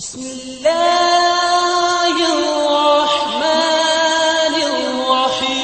بسم الله الرحمن الرحيم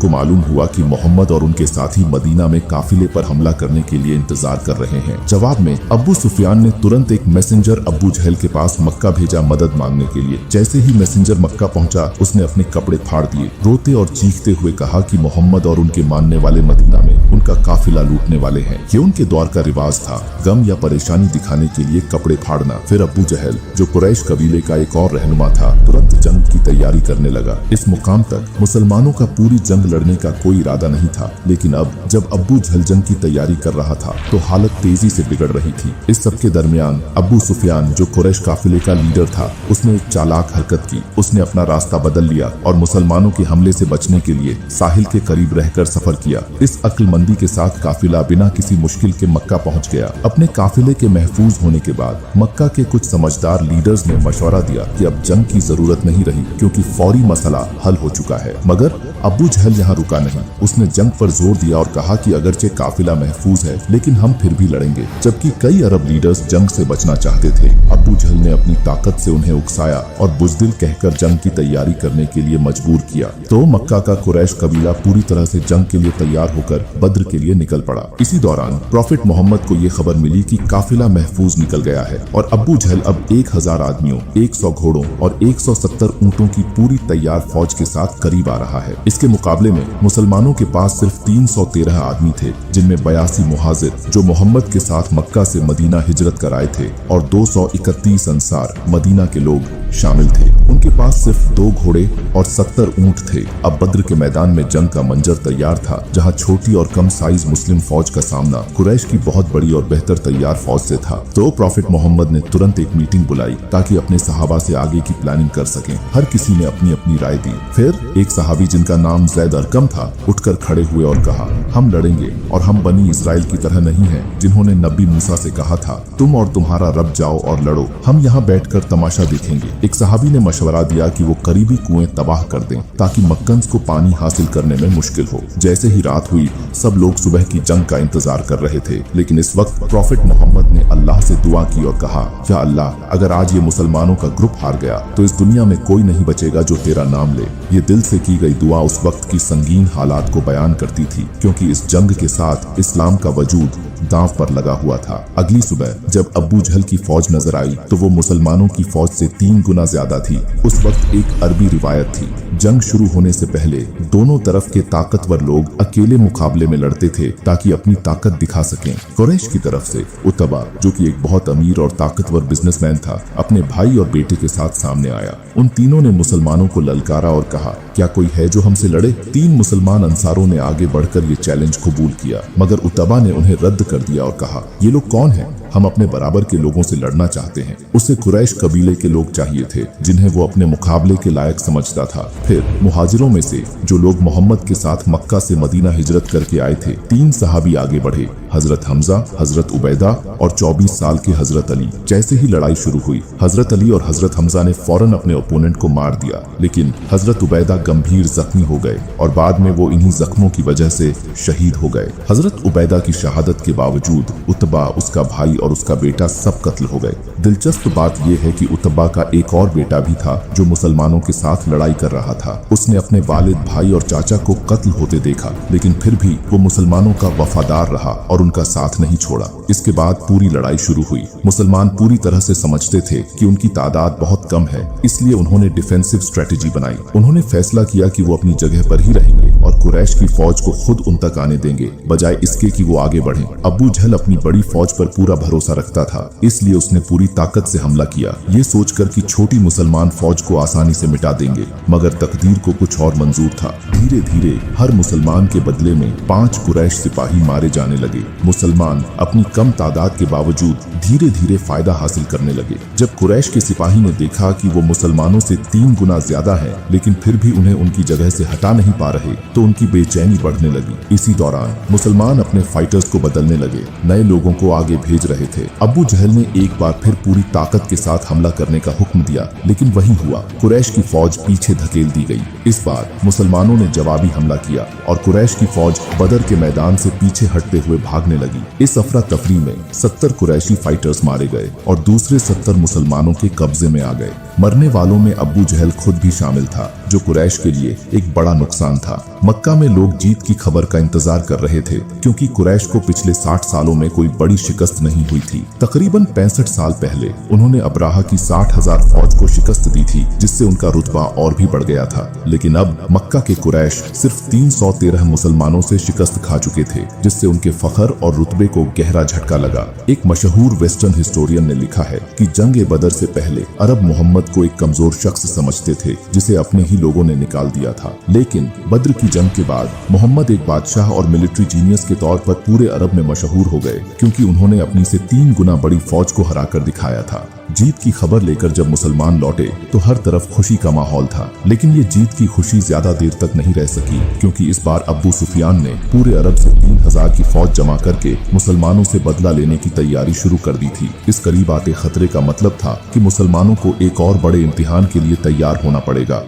को मालूम हुआ कि मोहम्मद और उनके साथी मदीना में काफिले पर हमला करने के लिए इंतजार कर रहे हैं। जवाब में अबू सुफियान ने तुरंत एक मैसेंजर अबू जहल के पास मक्का भेजा मदद मांगने के लिए। जैसे ही मैसेंजर मक्का पहुंचा, उसने अपने कपड़े फाड़ दिए, रोते और चीखते हुए कहा कि मोहम्मद और उनके मानने वाले मदीना में उनका काफिला लूटने वाले हैं। ये उनके दौर का रिवाज था, गम या परेशानी दिखाने के लिए कपड़े फाड़ना। फिर अबू जहल, जो कुरैश कबीले का एक और रहनुमा था, तुरंत जंग की तैयारी करने लगा। इस मुकाम तक मुसलमानों का पूरी जंग लड़ने का कोई इरादा नहीं था, लेकिन अब जब अबू जहल जंग की तैयारी कर रहा था तो हालत तेजी से बिगड़ रही थी। इस सब के दरमियान अबू सुफियान, जो कुरैश काफिले का लीडर था, उसने एक चालाक हरकत की। उसने अपना रास्ता बदल लिया और मुसलमानों के हमले से बचने के लिए साहिल के करीब रहकर सफर किया। इस अक्लमंदी के साथ काफिला बिना किसी मुश्किल के मक्का पहुंच गया। अपने काफिले के महफूज होने के बाद मक्का के कुछ समझदार लीडर्स ने मशवरा दिया कि अब जंग की जरूरत नहीं रही, क्योंकि फौरी मसला हल हो चुका है। मगर अबू जहल यहाँ रुका नहीं। उसने जंग पर जोर दिया और कहा कि अगरचे काफिला महफूज है, लेकिन हम फिर भी लड़ेंगे। जबकि कई अरब लीडर्स जंग से बचना चाहते थे, अबू जहल ने अपनी ताकत से उन्हें उकसाया और बुज़दिल कहकर जंग की तैयारी करने के लिए मजबूर किया। तो मक्का का कुरैश कबीला पूरी तरह से जंग के लिए तैयार होकर बद्र के लिए निकल पड़ा। इसी दौरान प्रॉफिट मोहम्मद को ये खबर मिली कि काफिला महफूज निकल गया है और अबू जहल अब 1000 आदमियों, 100 घोड़ों और 170 ऊंटों की पूरी तैयार फौज के साथ करीब आ रहा है। इसके मुकाबले में मुसलमानों के पास सिर्फ 313 आदमी थे, जिनमें 82 मुहाजिर जो मोहम्मद के साथ मक्का से मदीना हिजरत कर आए थे और 231 अंसार मदीना के लोग शामिल थे। उनके पास सिर्फ 2 घोड़े और 70 ऊंट थे। अब बद्र के मैदान में जंग का मंजर तैयार था, जहां छोटी और कम साइज मुस्लिम फौज का सामना कुरैश की बहुत बड़ी और बेहतर तैयार फौज से था। तो प्रॉफिट मोहम्मद ने तुरंत एक मीटिंग बुलाई ताकि अपने सहाबा से आगे की प्लानिंग कर सकें। हर किसी ने अपनी अपनी राय दी। फिर एक सहाबी, जिनका नाम ज़ैद अरकम था, उठकर खड़े हुए और कहा, हम लड़ेंगे और हम बनी इस्राइल की तरह नहीं हैं, जिन्होंने नबी मूसा से कहा था, तुम और तुम्हारा रब जाओ और लड़ो, हम यहाँ बैठकर तमाशा देखेंगे। एक सहाबी ने मशवरा दिया कि वो करीबी कुएं तबाह कर दें ताकि मक्कन्स को पानी हासिल करने में मुश्किल हो। जैसे ही रात हुई, सब लोग सुबह की जंग का इंतजार कर रहे थे, लेकिन इस वक्त प्रॉफिट मोहम्मद ने अल्लाह से दुआ की और कहा, या अल्लाह, अगर आज ये मुसलमानों का ग्रुप हार गया तो इस दुनिया में कोई नहीं बचेगा जो तेरा नाम ले। ये दिल से की गई दुआ उस वक्त की संगीन हालात को बयान करती थी, क्योंकि इस जंग के साथ इस्लाम का वजूद दांव पर लगा हुआ था। अगली सुबह जब अबू जहल की फौज नजर आई तो वो मुसलमानों की फौज से 3 गुना ज्यादा थी। उस वक्त एक अरबी रिवायत थी, जंग शुरू होने से पहले दोनों तरफ के ताकतवर लोग अकेले मुकाबले में लड़ते थे ताकि अपनी ताकत दिखा सकें। कुरैश की तरफ से उतबा, जो कि एक बहुत अमीर और ताकतवर बिजनेसमैन था, अपने भाई और बेटे के साथ सामने आया। उन तीनों ने मुसलमानों को ललकारा और कहा, क्या कोई है जो हमसे लड़े? 3 मुसलमान अंसारों ने आगे बढ़कर ये चैलेंज कबूल किया, मगर उतबा ने उन्हें रद्द कर दिया और कहा, ये लोग कौन हैं? हम अपने बराबर के लोगों से लड़ना चाहते हैं। उसे कुरैश कबीले के लोग चाहिए थे, जिन्हें वो अपने मुकाबले के लायक समझता था। फिर मुहाजिरों में से जो लोग मोहम्मद के साथ मक्का से मदीना हिजरत करके आए थे, 3 सहाबी आगे बढ़े, हजरत हमजा, हजरत उबैदा और 24 साल के हजरत अली। जैसे ही लड़ाई शुरू हुई, हजरत अली और हजरत हमजा ने फौरन अपने ओपोनेंट को मार दिया, लेकिन हजरत उबैदा गंभीर जख्मी हो गए और बाद में वो इन्हीं जख्मों की वजह से शहीद हो गए। हजरत उबैदा की शहादत के बावजूद उतबा, उसका भाई और उसका बेटा सब कत्ल हो गए। दिलचस्प बात यह है कि उतबा का एक और बेटा भी था जो मुसलमानों के साथ लड़ाई कर रहा था। उसने अपने वालिद, भाई और चाचा को कत्ल होते देखा, लेकिन फिर भी वो मुसलमानों का वफादार रहा और उनका साथ नहीं छोड़ा। इसके बाद पूरी लड़ाई शुरू हुई। मुसलमान पूरी तरह से समझते थे कि उनकी तादाद बहुत कम है, इसलिए उन्होंने डिफेंसिव स्ट्रेटेजी बनाई। उन्होंने फैसला किया कि वो अपनी जगह पर ही रहेंगे और कुरैश की फौज को खुद उन तक आने देंगे, बजाय इसके कि वो आगे बढ़ें। अबू जहल अपनी बड़ी फौज पर पूरा भरोसा रखता था, इसलिए उसने पूरी ताकत से हमला किया, ये सोचकर कि छोटी मुसलमान फौज को आसानी से मिटा देंगे। मगर तकदीर को कुछ और मंजूर था। धीरे धीरे हर मुसलमान के बदले में 5 कुरैश सिपाही मारे जाने लगे। मुसलमान अपनी कम तादाद के बावजूद धीरे धीरे फायदा हासिल करने लगे। जब कुरैश के सिपाही ने देखा कि वो मुसलमानों से 3 गुना ज्यादा है, लेकिन फिर भी उन्हें उनकी जगह से हटा नहीं पा रहे, तो उनकी बेचैनी बढ़ने लगी। इसी दौरान मुसलमान अपने फाइटर्स को बदलने लगे, नए लोगों को आगे भेज रहे थे। अबू जहल ने एक बार फिर पूरी ताकत के साथ हमला करने का हुक्म दिया, लेकिन वही हुआ, कुरैश की फौज पीछे धकेल दी गई। इस बार मुसलमानों ने जवाबी हमला किया और कुरैश की फौज बदर के मैदान से पीछे हटते हुए भागने लगी। इस अफरा तफरी में 70 कुरैशी फाइटर्स मारे गए और दूसरे 70 मुसलमानों के कब्जे में आ गए। मरने वालों में अबू जहल खुद भी शामिल था, जो कुरैश के लिए एक बड़ा नुकसान था। मक्का में लोग जीत की खबर का इंतजार कर रहे थे, क्योंकि कुरैश को पिछले 60 सालों में कोई बड़ी शिकस्त नहीं हुई थी। तकरीबन 65 साल पहले उन्होंने अब्राहा की 60,000 फौज को शिकस्त दी थी, जिससे उनका रुतबा और भी बढ़ गया था। लेकिन अब मक्का के कुरैश सिर्फ 313 मुसलमानों से शिकस्त खा चुके थे, जिससे उनके फखर और रुतबे को गहरा झटका लगा। एक मशहूर वेस्टर्न हिस्टोरियन ने लिखा है कि जंग बदर से पहले अरब मोहम्मद को एक कमजोर शख्स समझते थे, जिसे अपने ही लोगों ने निकाल दिया था। लेकिन बद्र की जंग के बाद मोहम्मद एक बादशाह और मिलिट्री जीनियस के तौर पर पूरे अरब में मशहूर हो गए, क्योंकि उन्होंने अपनी से 3 गुना बड़ी फौज को हराकर दिखाया था। जीत की खबर लेकर जब मुसलमान लौटे तो हर तरफ खुशी का माहौल था, लेकिन ये जीत की खुशी ज्यादा देर तक नहीं रह सकी, क्योंकि इस बार अबू सुफियान ने पूरे अरब से 3000 की फौज जमा करके मुसलमानों से बदला लेने की तैयारी शुरू कर दी थी। इस करीब आते खतरे का मतलब था कि मुसलमानों को एक और बड़े इम्तिहान के लिए तैयार होना पड़ेगा।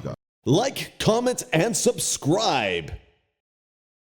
Like, comment, and subscribe.